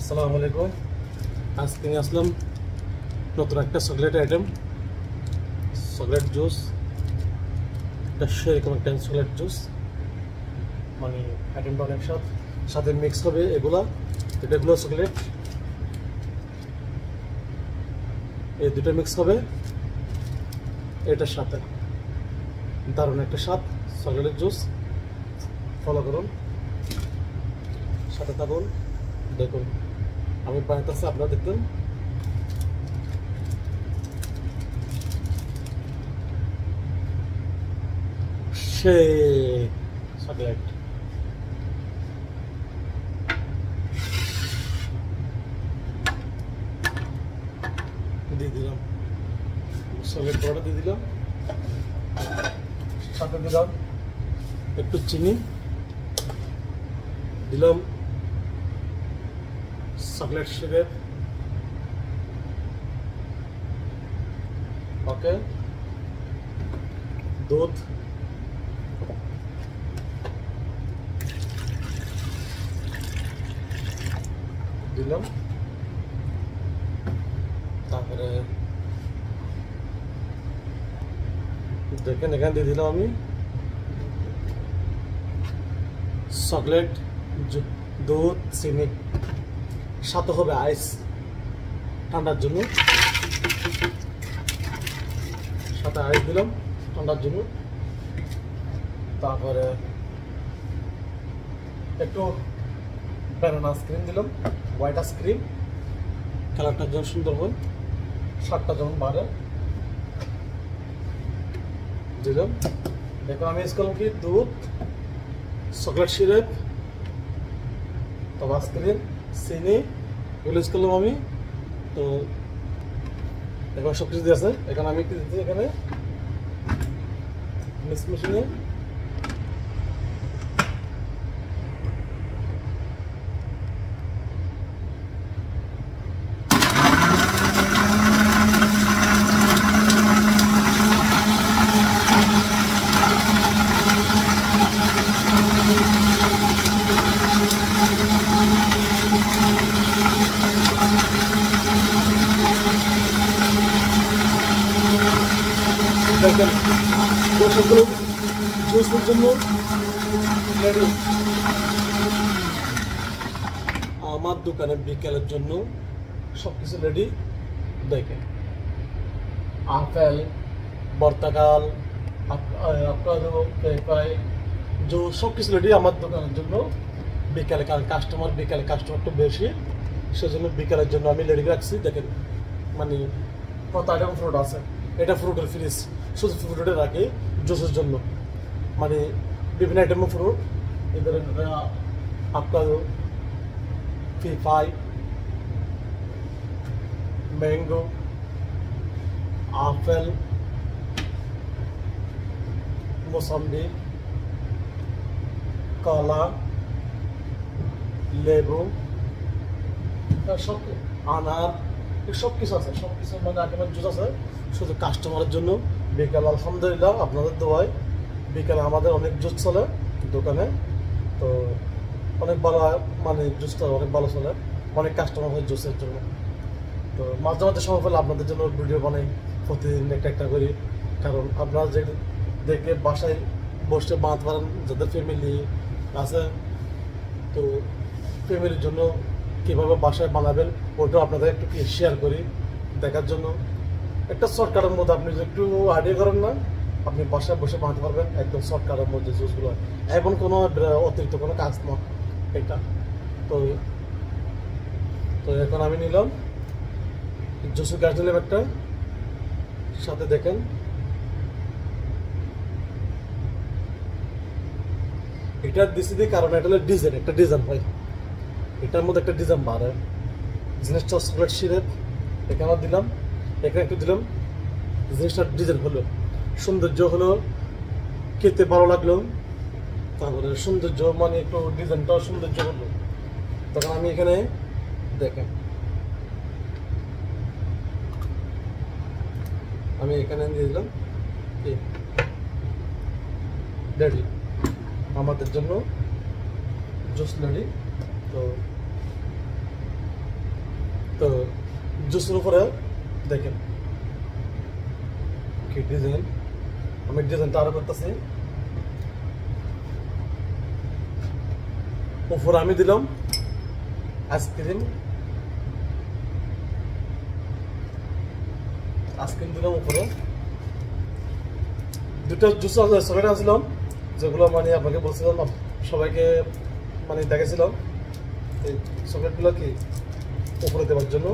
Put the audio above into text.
আসসালামু আলাইকুম। আজকে নিয়ে আসলাম নতুন একটা চকলেট আইটেম, চকলেট জুস। এটা সেরকম একটা চকলেট জুস, মানে আইটেমটা অনেক সাথে মিক্স হবে এগুলো চকলেট, এই দুটো মিক্স হবে এটার সাথে। দারুণ একটা স্বাদ চকলেটের জুস। ফলো করুন, সাথে থাকুন, দেখুন আমি বানাতেছি, আপনারা দেখতেন। সেই চকলেট দিয়ে দিলাম, চকলেট পাউডার দিয়ে দিলাম, সাথে দিলাম একটু চিনি, দিলাম চকলেট সিরাপ, ওকে, দুধ, দিলাম, তারপরে দেখেন এখানে দিয়ে দিলাম আমি চকলেট, দুধ, চিনি, সাথে হবে আইস ঠান্ডার জন্য, সাথে আইস দিলাম ঠান্ডার জন্য। তারপরে একটু ব্যানানা আইসক্রিম দিলাম, হোয়াইট আইসক্রিম, কালারটা যেন সুন্দর হয়, স্বাদটা যেমন বাড়ে দিলাম। দেখো আমি ইউজ করলাম কি দুধ, চকলেট সিরাপ, তারপর আইসক্রিম, চিনি, এগুলো ইউজ করলাম আমি। তো এখন সব কিছু দিয়ে আছে, এখানে আমি কি দিচ্ছি, এখানে মিক্স মেশিনে দেখেন সবগুলো জুসের জন্য রেডি। আমার দোকানে বিকেলের জন্য সবকিছু রেডি। দেখেন আপেল, বর্তাকাল, আপনারও পেপাই, জুস সবকিছু রেডি আমার দোকানের জন্য বিকেলে। কারণ বিকেলে কাস্টমার একটু বেশি, সেজন্য বিকেলের জন্য আমি রেডি রাখছি। দেখেন মানে কত আইটেম ফ্রুট আছে, এটা ফ্রুটের ফ্রিজ, শুধু ফ্রুটে রাখি জুসের জন্য, মানে বিভিন্ন আইটেমের ফ্রুট, এদের আপনার পেপাই, ম্যাঙ্গো, আপেল, মোসাম্বি, কলা, লেবু, সব আনার, সব কিছু আছে, সব কিছু মানে আইটেমের জুস আছে শুধু কাস্টমারের জন্য। বিকেল আলহামদুলিল্লাহ আপনাদের দোয়ায় বিকেলে আমাদের অনেক জুস চলে দোকানে। তো অনেক ভালো, মানে জুসটা অনেক ভালো চলে, অনেক কাস্টমার হয় জুসের জন্য। তো মাঝে মাঝে সময় পেলে আপনাদের জন্য ভিডিও বানাই, প্রতিদিন একটা করি। কারণ আপনারা যে দেখে বাসায় বসে বানাতে পারেন, যাদের ফ্যামিলি আছে, তো ফ্যামিলির জন্য কীভাবে বাসায় বানাবেন ওটাও আপনাদের একটু শেয়ার করি দেখার জন্য। একটা শর্টকাটের মধ্যে আপনি যদি একটু আইডিয়া করেন না, আপনি বাসায় বসে বানাতে পারবেন একদম শর্টকাটের মধ্যে জুসগুলো, এখন কোনো অতিরিক্ত কোনো কাজ নয় এটা। তো তো এখন আমি নিলাম জুসের গ্লাস, নিলাম একটা, সাথে দেখেন এটা দিচ্ছি দিই কারণ এটা হলো ডিজাইন, একটা ডিজাইন হয় এটার মধ্যে, একটা ডিজাইন বার হয় জিনিসটা। চকলেট সিরাপ এখানে দিলাম, এখানে একটু দিলাম, জিনিসটা ডিজাইন হলো, সৌন্দর্য হলো, খেতে ভালো লাগলো, তারপরে সৌন্দর্য মানে একটু ডিজাইনটাও সৌন্দর্য হলো। তখন আমি এখানে দেখেন আমি এখানে দিয়ে দিলাম রেডি আমাদের জন্য জুস রেডি। তো তো জুসের উপরে দেখেন কি ডিজাইন, আমি ডিজাইনটা আরো করতেছি। উপরে আমি দিলাম আইসক্রিম, দিলাম উপরে। দুটো জুস চকলেট আনছিলাম, যেগুলো মানে আপনাকে বলছিলাম, সবাইকে মানে দেখেছিলাম এই চকলেটগুলো কি উপরে দেওয়ার জন্য।